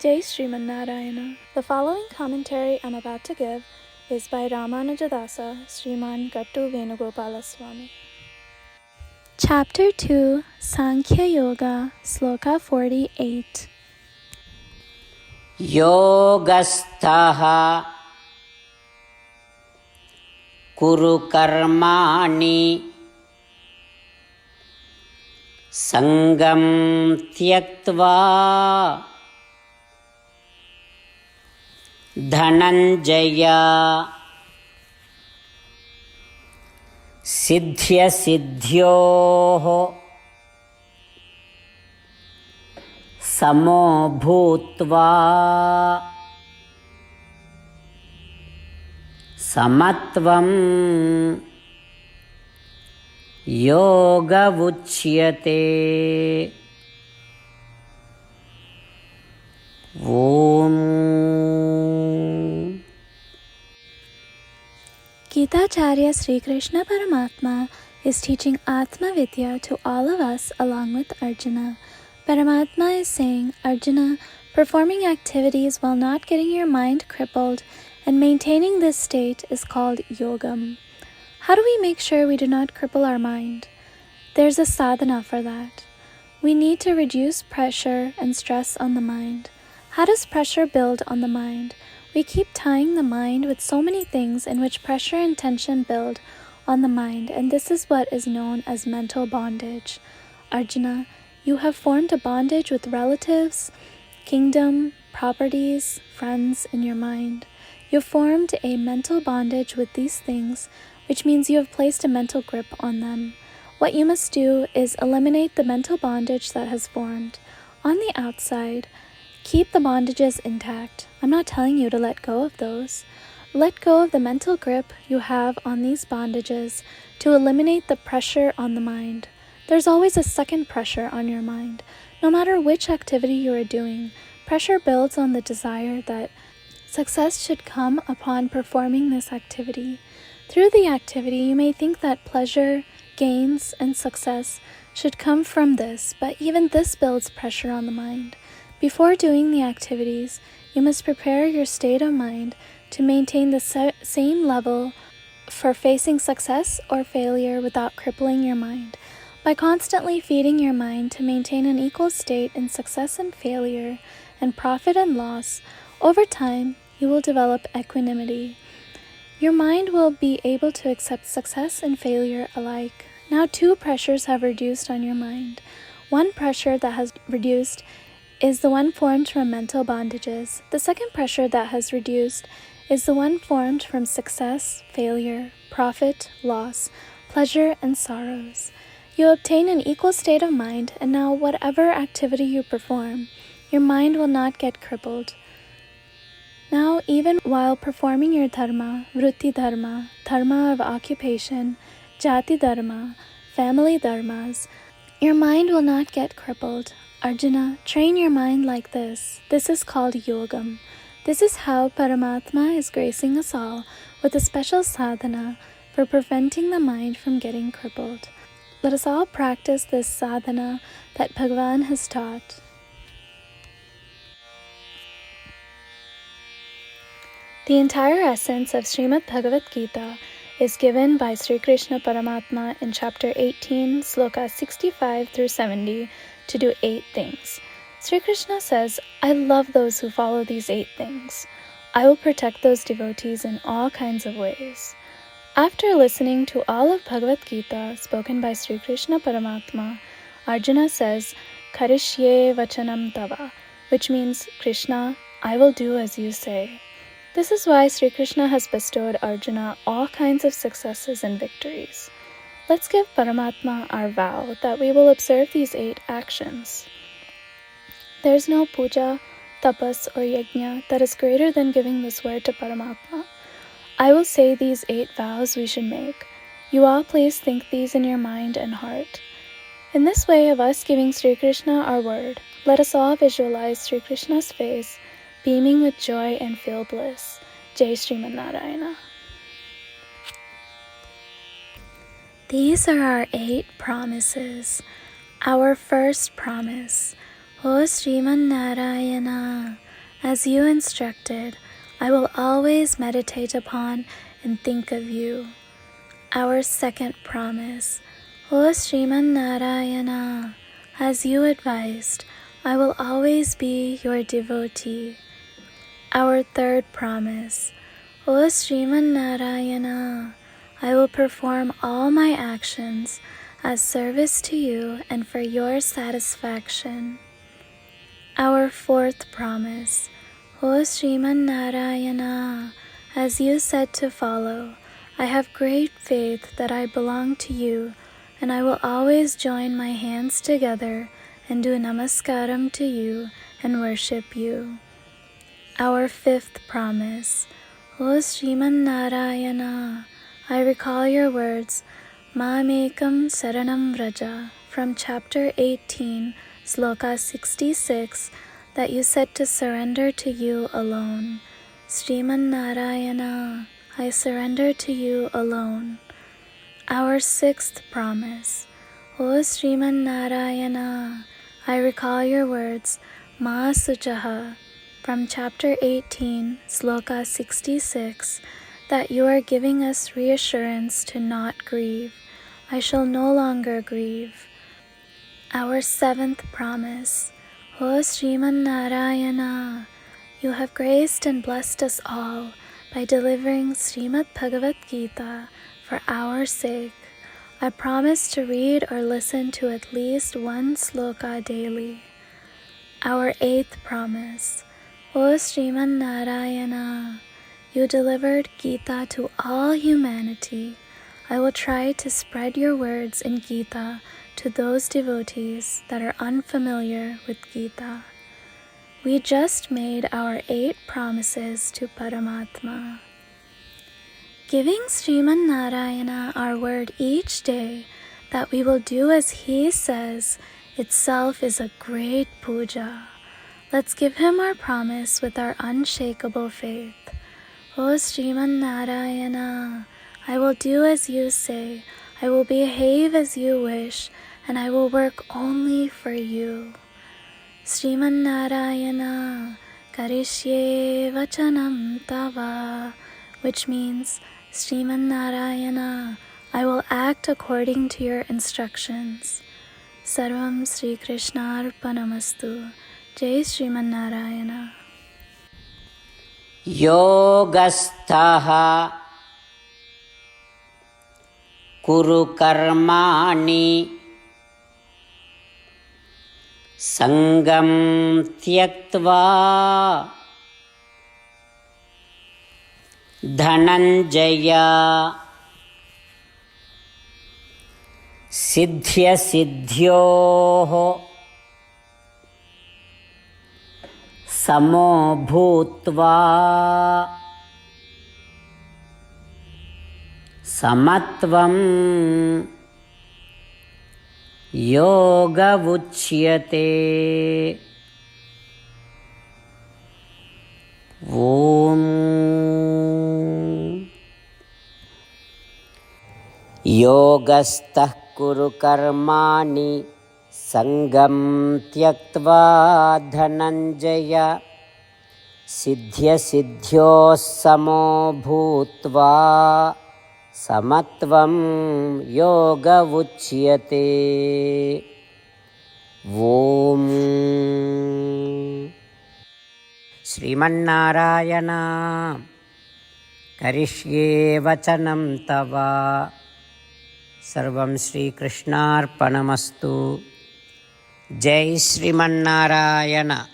Jai Śrīmad. The following commentary I'm about to give is by Ramanujadasa, Śrīmad Gattu Venugopalaswamy. Chapter 2, Sankhya Yoga, Sloka 48. Yogastaha Kuru Karmani Sangam Tyaktva Dhananjaya Siddhya Siddhyoho Samo Bhutva Samatvam Yoga Vuchyate. Om. Gita Acharya Sri Krishna Paramatma is teaching Atma Vidya to all of us along with Arjuna. Paramatma is saying, Arjuna, performing activities while not getting your mind crippled and maintaining this state is called yogam. How do we make sure we do not cripple our mind? There's a sadhana for that. We need to reduce pressure and stress on the mind. How does pressure build on the mind? We keep tying the mind with so many things in which pressure and tension build on the mind, and this is what is known as mental bondage. Arjuna, you have formed a bondage with relatives, kingdom, properties, friends in your mind. You've formed a mental bondage with these things, which means you have placed a mental grip on them. What you must do is eliminate the mental bondage that has formed. On the outside, keep the bondages intact. I'm not telling you to let go of those. Let go of the mental grip you have on these bondages to eliminate the pressure on the mind. There's always a second pressure on your mind. No matter which activity you are doing, pressure builds on the desire that success should come upon performing this activity. Through the activity, you may think that pleasure, gains, and success should come from this, but even this builds pressure on the mind. Before doing the activities, you must prepare your state of mind to maintain the same level for facing success or failure without crippling your mind. By constantly feeding your mind to maintain an equal state in success and failure, and profit and loss, over time you will develop equanimity. Your mind will be able to accept success and failure alike. Now 2 pressures have reduced on your mind. One pressure that has reduced is the one formed from mental bondages. The second pressure that has reduced is the one formed from success, failure, profit, loss, pleasure, and sorrows. You obtain an equal state of mind, and now whatever activity you perform, your mind will not get crippled. Now, even while performing your dharma, vritti dharma, dharma of occupation, jati dharma, family dharmas, your mind will not get crippled. Arjuna, train your mind like this. This is called yogam. This is how Paramatma is gracing us all with a special sadhana for preventing the mind from getting crippled. Let us all practice this sadhana that Bhagavan has taught. The entire essence of Śrīmad Bhagavad Gita is given by Sri Krishna Paramatma in chapter 18, Sloka 65 through 70, to do 8 things. Sri Krishna says, I love those who follow these 8 things. I will protect those devotees in all kinds of ways. After listening to all of Bhagavad Gita spoken by Sri Krishna Paramatma, Arjuna says, Karishye vachanam tava, which means, Krishna, I will do as you say. This is why Sri Krishna has bestowed Arjuna all kinds of successes and victories. Let's give Paramatma our vow that we will observe these 8 actions. There's no puja, tapas, or yajna that is greater than giving this word to Paramatma. I will say these 8 vows we should make. You all please think these in your mind and heart. In this way of us giving Sri Krishna our word, let us all visualize Sri Krishna's face, beaming with joy and feel bliss. Jai Śrīmad. These are our 8 promises. Our first promise, O Śrīmad, As you instructed, I will always meditate upon and think of you. Our second promise. O Śrīmad Narayana, as you advised, I will always be your devotee. Our third promise. O Śrīmad Narayana, I will perform all my actions as service to you and for your satisfaction. Our fourth promise. O Śrīmad Narayana, as you said to follow, I have great faith that I belong to you, and I will always join my hands together and do namaskaram to you and worship you. Our fifth promise. O Śrīmad Narayana, I recall your words, Mamekam Saranam Vraja, from chapter 18, Sloka 66, that you said to surrender to you alone. Śrīmad Narayana, I surrender to you alone. Our sixth promise. O Śrīmad Narayana, I recall your words, Ma Suchaha, from chapter 18, Sloka 66, that you are giving us reassurance to not grieve. I shall no longer grieve. Our seventh promise. O Śrīmad Narayana, you have graced and blessed us all by delivering Śrīmad Bhagavad Gita for our sake. I promise to read or listen to at least one sloka daily. Our eighth promise. O Śrīmad Narayana, you delivered Gita to all humanity. I will try to spread your words in Gita to those devotees that are unfamiliar with Gita. We just made our 8 promises to Paramatma. Giving Śrīmad Narayana our word each day that we will do as he says itself is a great puja. Let's give him our promise with our unshakable faith. O Śrīmad Narayana, I will do as you say, I will behave as you wish, and I will work only for you. Śrīmad Narayana, Karishye Vachanam Tava, which means, Śrīmad Narayana, I will act according to your instructions. Sarvam Sri Krishna Arpanamastu. Jai Śrīmad Narayana. Yogasthaha Kuru Karmani Sangam Tyaktva Dhananjaya Siddhya Siddhyoho Samo Bhutva Samatvam Yoga Vuchyate. Om Yogastha Kuru Karmani Sangam Tyaktva Dhananjaya Siddhya Siddhyo Samo Bhutva Samatvam Yoga Vuchyate. Om Śrīmannārāyana Karishye Vachanam Tava. Sarvam Sri Krishnārpanamastu. Jai Śrīmannārāyana.